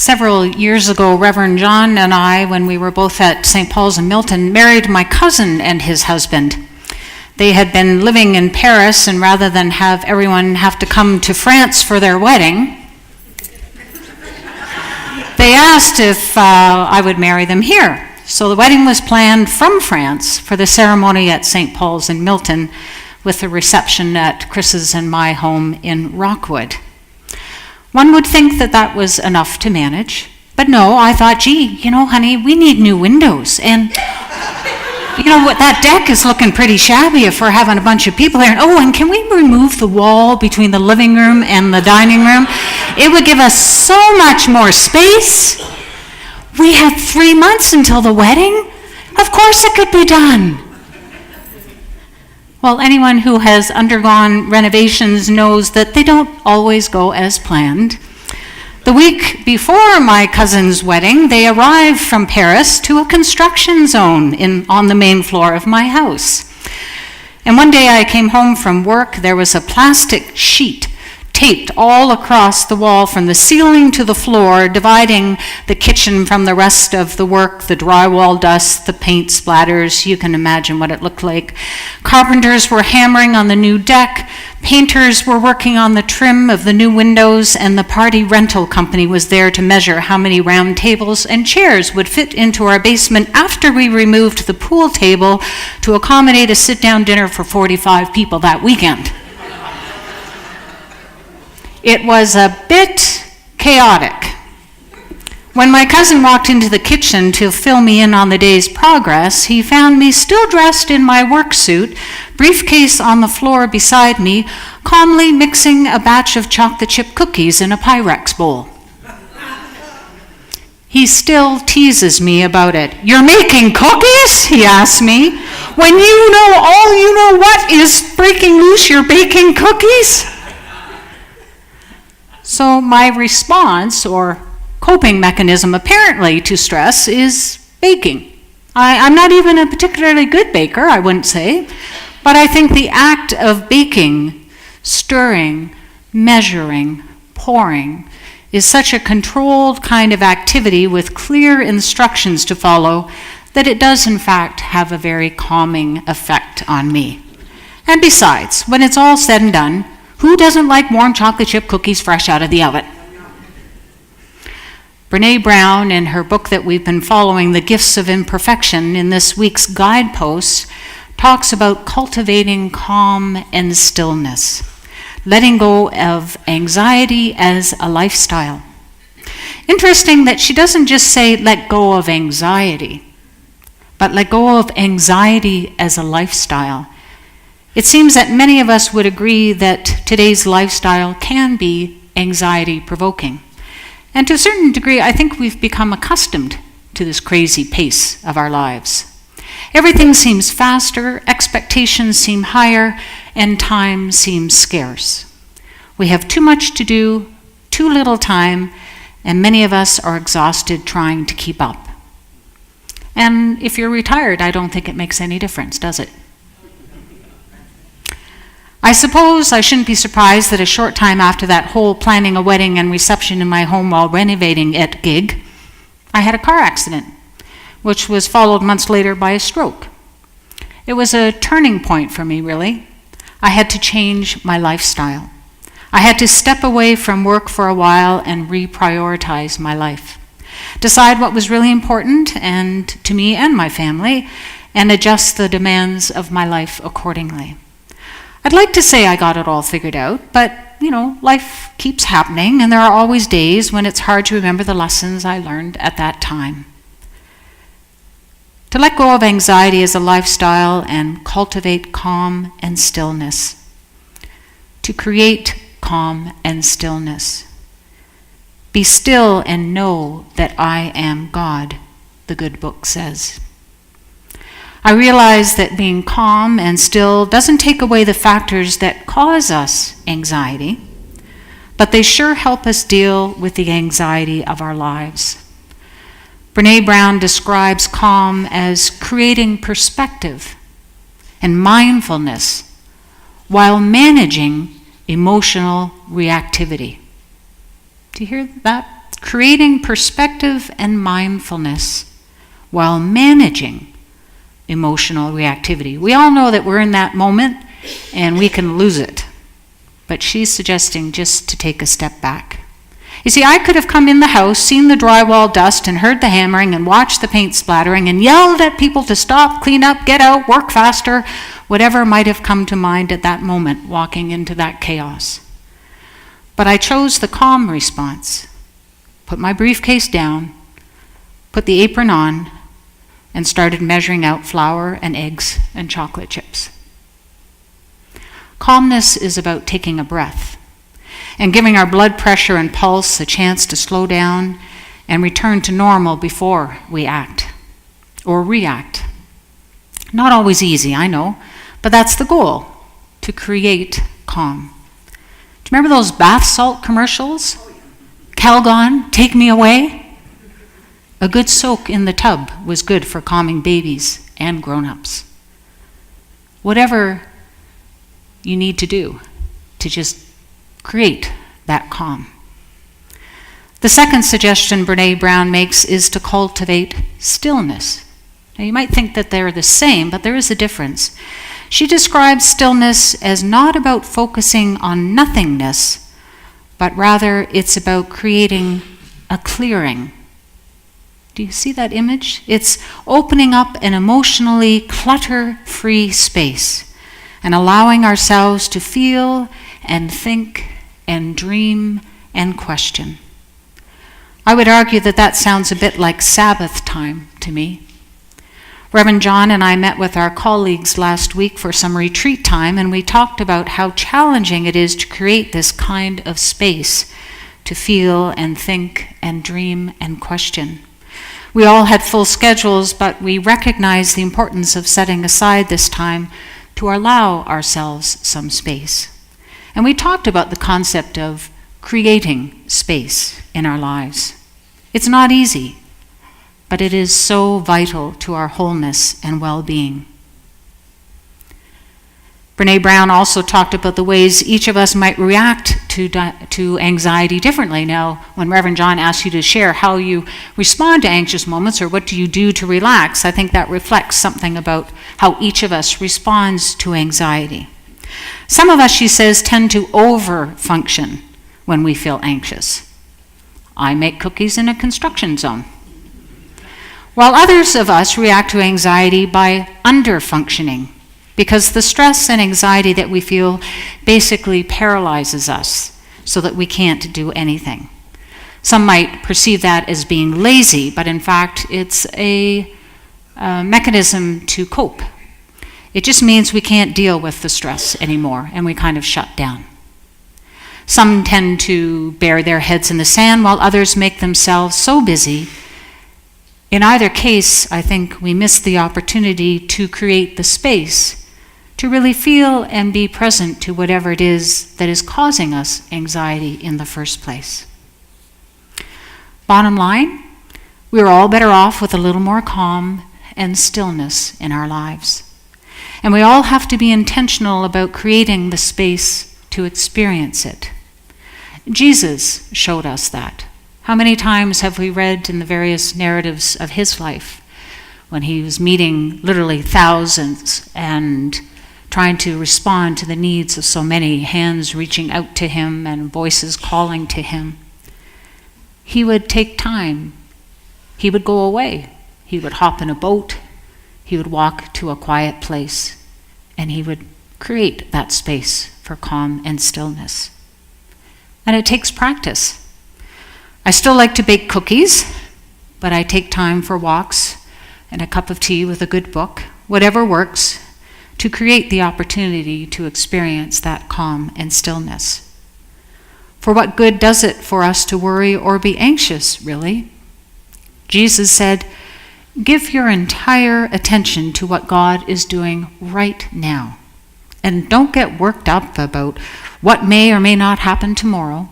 Several years ago, Reverend John and I, when we were both at St. Paul's in Milton, married my cousin and his husband. They had been living in Paris, and rather than have everyone have to come to France for their wedding, they asked if I would marry them here. So the wedding was planned from France for the ceremony at St. Paul's in Milton, with the reception at Chris's and my home in Rockwood. One would think that that was enough to manage, but no, I thought, gee, honey, we need new windows, and what, that deck is looking pretty shabby if we're having a bunch of people here. And can we remove the wall between the living room and the dining room? It would give us so much more space. We have 3 months until the wedding. Of course it could be done. Well, anyone who has undergone renovations knows that they don't always go as planned. The week before my cousin's wedding, they arrived from Paris to a construction zone on the main floor of my house. And one day I came home from work, there was a plastic sheet taped all across the wall from the ceiling to the floor, dividing the kitchen from the rest of the work, the drywall dust, the paint splatters. You can imagine what it looked like. Carpenters were hammering on the new deck, painters were working on the trim of the new windows, and the party rental company was there to measure how many round tables and chairs would fit into our basement after we removed the pool table to accommodate a sit-down dinner for 45 people that weekend. It was a bit chaotic. When my cousin walked into the kitchen to fill me in on the day's progress, he found me still dressed in my work suit, briefcase on the floor beside me, calmly mixing a batch of chocolate chip cookies in a Pyrex bowl. He still teases me about it. "You're making cookies?" he asks me. "When all you know what is breaking loose, you're baking cookies?" So my response, or coping mechanism apparently to stress, is baking. I'm not even a particularly good baker, I wouldn't say, but I think the act of baking, stirring, measuring, pouring, is such a controlled kind of activity with clear instructions to follow that it does in fact have a very calming effect on me. And besides, when it's all said and done, who doesn't like warm chocolate chip cookies fresh out of the oven? Brene Brown, in her book that we've been following, The Gifts of Imperfection, in this week's guidepost, talks about cultivating calm and stillness, letting go of anxiety as a lifestyle. Interesting that she doesn't just say let go of anxiety, but let go of anxiety as a lifestyle. It seems that many of us would agree that today's lifestyle can be anxiety-provoking. And to a certain degree, I think we've become accustomed to this crazy pace of our lives. Everything seems faster, expectations seem higher, and time seems scarce. We have too much to do, too little time, and many of us are exhausted trying to keep up. And if you're retired, I don't think it makes any difference, does it? I suppose I shouldn't be surprised that a short time after that whole planning a wedding and reception in my home while renovating it gig, I had a car accident, which was followed months later by a stroke. It was a turning point for me, really. I had to change my lifestyle. I had to step away from work for a while and reprioritize my life, decide what was really important and to me and my family, and adjust the demands of my life accordingly. I'd like to say I got it all figured out, but, life keeps happening, and there are always days when it's hard to remember the lessons I learned at that time. To let go of anxiety as a lifestyle and cultivate calm and stillness. To create calm and stillness. Be still and know that I am God, the good book says. I realize that being calm and still doesn't take away the factors that cause us anxiety, but they sure help us deal with the anxiety of our lives. Brene Brown describes calm as creating perspective and mindfulness while managing emotional reactivity. Do you hear that? creating perspective and mindfulness while managing emotional reactivity. We all know that we're in that moment and we can lose it. But she's suggesting just to take a step back. You see, I could have come in the house, seen the drywall dust, and heard the hammering, and watched the paint splattering, and yelled at people to stop, clean up, get out, work faster, whatever might have come to mind at that moment, walking into that chaos. But I chose the calm response, put my briefcase down, put the apron on, and started measuring out flour and eggs and chocolate chips. Calmness is about taking a breath and giving our blood pressure and pulse a chance to slow down and return to normal before we act or react. Not always easy, I know, but that's the goal, to create calm. Do you remember those bath salt commercials? Calgon, take me away? A good soak in the tub was good for calming babies and grown-ups. Whatever you need to do to just create that calm. The second suggestion Brené Brown makes is to cultivate stillness. Now you might think that they're the same, but there is a difference. She describes stillness as not about focusing on nothingness, but rather it's about creating a clearing. Do you see that image? It's opening up an emotionally clutter-free space and allowing ourselves to feel and think and dream and question. I would argue that that sounds a bit like Sabbath time to me. Reverend John and I met with our colleagues last week for some retreat time, and we talked about how challenging it is to create this kind of space to feel and think and dream and question. We all had full schedules, but we recognized the importance of setting aside this time to allow ourselves some space. And we talked about the concept of creating space in our lives. It's not easy, but it is so vital to our wholeness and well-being. Brené Brown also talked about the ways each of us might react to anxiety differently. Now, when Reverend John asked you to share how you respond to anxious moments or what do you do to relax, I think that reflects something about how each of us responds to anxiety. Some of us, she says, tend to over-function when we feel anxious. I make cookies in a construction zone. While others of us react to anxiety by under-functioning, because the stress and anxiety that we feel basically paralyzes us so that we can't do anything. Some might perceive that as being lazy, but in fact it's a mechanism to cope. It just means we can't deal with the stress anymore and we kind of shut down. Some tend to bury their heads in the sand while others make themselves so busy. In either case, I think we miss the opportunity to create the space to really feel and be present to whatever it is that is causing us anxiety in the first place. Bottom line, we're all better off with a little more calm and stillness in our lives. And we all have to be intentional about creating the space to experience it. Jesus showed us that. How many times have we read in the various narratives of his life when he was meeting literally thousands and trying to respond to the needs of so many, hands reaching out to him and voices calling to him? He would take time. He would go away. He would hop in a boat. He would walk to a quiet place, and he would create that space for calm and stillness. And it takes practice. I still like to bake cookies, but I take time for walks and a cup of tea with a good book, whatever works, to create the opportunity to experience that calm and stillness. For what good does it for us to worry or be anxious, really? Jesus said, "Give your entire attention to what God is doing right now. And don't get worked up about what may or may not happen tomorrow.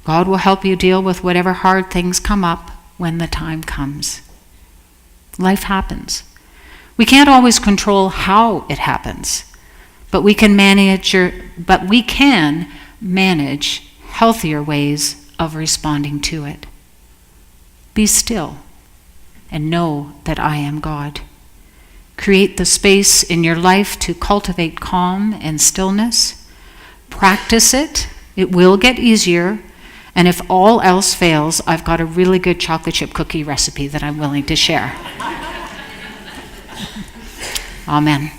God will help you deal with whatever hard things come up when the time comes." Life happens. We can't always control how it happens, but we can manage healthier ways of responding to it. Be still and know that I am God. Create the space in your life to cultivate calm and stillness. Practice it. It will get easier. And if all else fails, I've got a really good chocolate chip cookie recipe that I'm willing to share. Amen.